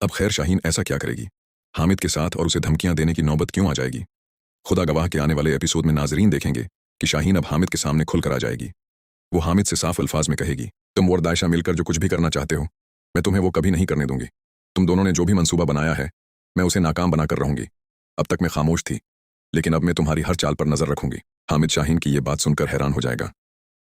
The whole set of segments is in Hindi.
अब खैर शाहीन ऐसा क्या करेगी? हामिद के साथ और उसे धमकियां देने की नौबत क्यों आ जाएगी? खुदा गवाह के आने वाले एपिसोड में नाजरीन देखेंगे कि शाहीन अब हामिद के सामने खुलकर आ जाएगी। वो हामिद से साफ अल्फाज में कहेगी, तुम और दायशा मिलकर जो कुछ भी करना चाहते हो, मैं तुम्हें वो कभी नहीं करने दूंगी। तुम दोनों ने जो भी मंसूबा बनाया है, मैं उसे नाकाम बनाकर रहूंगी। अब तक मैं खामोश थी, लेकिन अब मैं तुम्हारी हर चाल पर नजर रखूंगी। हामिद शाहीन की ये बात सुनकर हैरान हो जाएगा।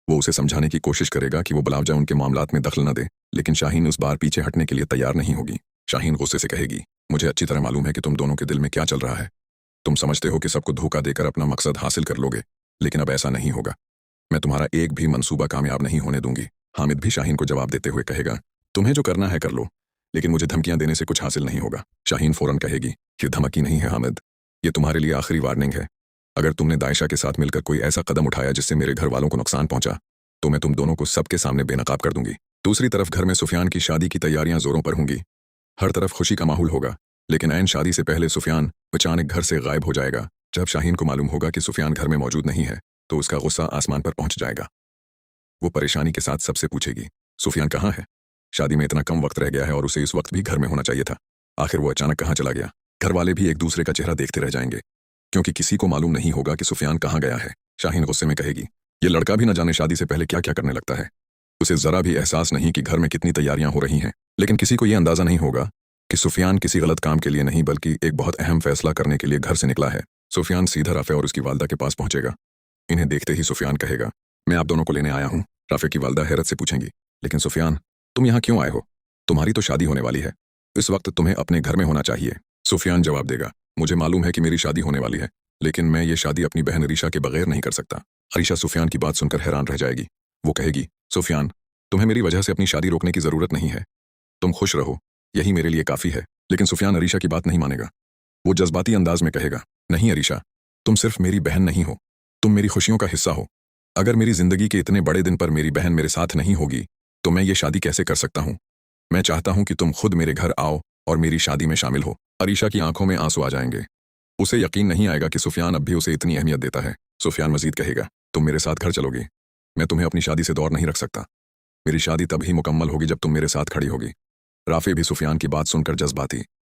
वो उसे समझाने की कोशिश करेगा कि वो बुलावजा उनके मामलात में दखल न दे, लेकिन शाहीन उस बार पीछे हटने के लिए तैयार नहीं होगी। शाहीन गुस्से से कहेगी, मुझे अच्छी तरह मालूम है कि तुम दोनों के दिल में क्या चल रहा है। तुम समझते हो कि सबको धोखा देकर अपना मकसद हासिल कर लोगे, लेकिन अब ऐसा नहीं होगा। मैं तुम्हारा एक भी मंसूबा कामयाब नहीं होने दूंगी। हामिद भी शाहीन को जवाब देते हुए कहेगा, तुम्हें जो करना है कर लो, लेकिन मुझे धमकियां देने से कुछ हासिल नहीं होगा। शाहीन फौरन कहेगी, ये धमकी नहीं है हामिद, ये तुम्हारे लिए आखिरी वार्निंग है। अगर तुमने दायशा के साथ मिलकर कोई ऐसा कदम उठाया जिससे मेरे घर वालों को नुकसान पहुंचा, तो मैं तुम दोनों को सबके सामने बेनकाब कर दूंगी। दूसरी तरफ घर में सुफियान की शादी की तैयारियां जोरों पर होंगी। हर तरफ खुशी का माहौल होगा, लेकिन ऐन शादी से पहले सुफियान अचानक घर से गायब हो जाएगा। जब शाहीन को मालूम होगा कि सुफियान घर में मौजूद नहीं है, तो उसका गुस्सा आसमान पर पहुंच जाएगा। वो परेशानी के साथ सबसे पूछेगी, सुफियान कहाँ है? शादी में इतना कम वक्त रह गया है और उसे इस वक्त भी घर में होना चाहिए था। आखिर वो अचानक कहाँ चला गया? घर वाले भी एक दूसरे का चेहरा देखते रह जाएंगे, क्योंकि किसी को मालूम नहीं होगा कि सुफियान कहाँ गया है। शाहीन गुस्से में कहेगी, ये लड़का भी न जाने शादी से पहले क्या क्या करने लगता है। उसे जरा भी एहसास नहीं कि घर में कितनी तैयारियां हो रही हैं। लेकिन किसी को यह अंदाजा नहीं होगा कि सुफियान किसी गलत काम के लिए नहीं, बल्कि एक बहुत अहम फैसला करने के लिए घर से निकला है। सुफियान सीधा राफे और उसकी वालदा के पास पहुंचेगा। इन्हें देखते ही सुफियान कहेगा, मैं आप दोनों को लेने आया हूँ। राफे की वालदा हैरत से पूछेंगी, लेकिन सुफियान, तुम यहाँ क्यों आए हो? तुम्हारी तो शादी होने वाली है, इस वक्त तुम्हें अपने घर में होना चाहिए। सुफियान जवाब देगा, मुझे मालूम है कि मेरी शादी होने वाली है, लेकिन मैं ये शादी अपनी बहन अरीशा के बगैर नहीं कर सकता। अरीशा सुफियान की बात सुनकर हैरान रह जाएगी। वो कहेगी, सुफियान, तुम्हें मेरी वजह से अपनी शादी रोकने की जरूरत नहीं है। तुम खुश रहो, यही मेरे लिए काफी है। लेकिन सुफियान अरीशा की बात नहीं मानेगा। वो जज्बाती अंदाज में कहेगा, नहीं अरीशा, तुम सिर्फ मेरी बहन नहीं हो, तुम मेरी खुशियों का हिस्सा हो। अगर मेरी जिंदगी के इतने बड़े दिन पर मेरी बहन मेरे साथ नहीं होगी, तो मैं ये शादी कैसे कर सकता हूँ? मैं चाहता हूँ कि तुम खुद मेरे घर आओ और मेरी शादी में शामिल हो। अरीशा की आंखों में आंसू आ जाएंगे। उसे यकीन नहीं आएगा कि सुफियान अब भी उसे इतनी अहमियत देता है। सुफियान मजीद कहेगा, तुम मेरे साथ घर चलोगी? मैं तुम्हें अपनी शादी से दूर नहीं रख सकता। मेरी शादी तभी मुकम्मल होगी जब तुम मेरे साथ खड़ी होगी। राफे भी सुफियान की बात सुनकर जज्बाती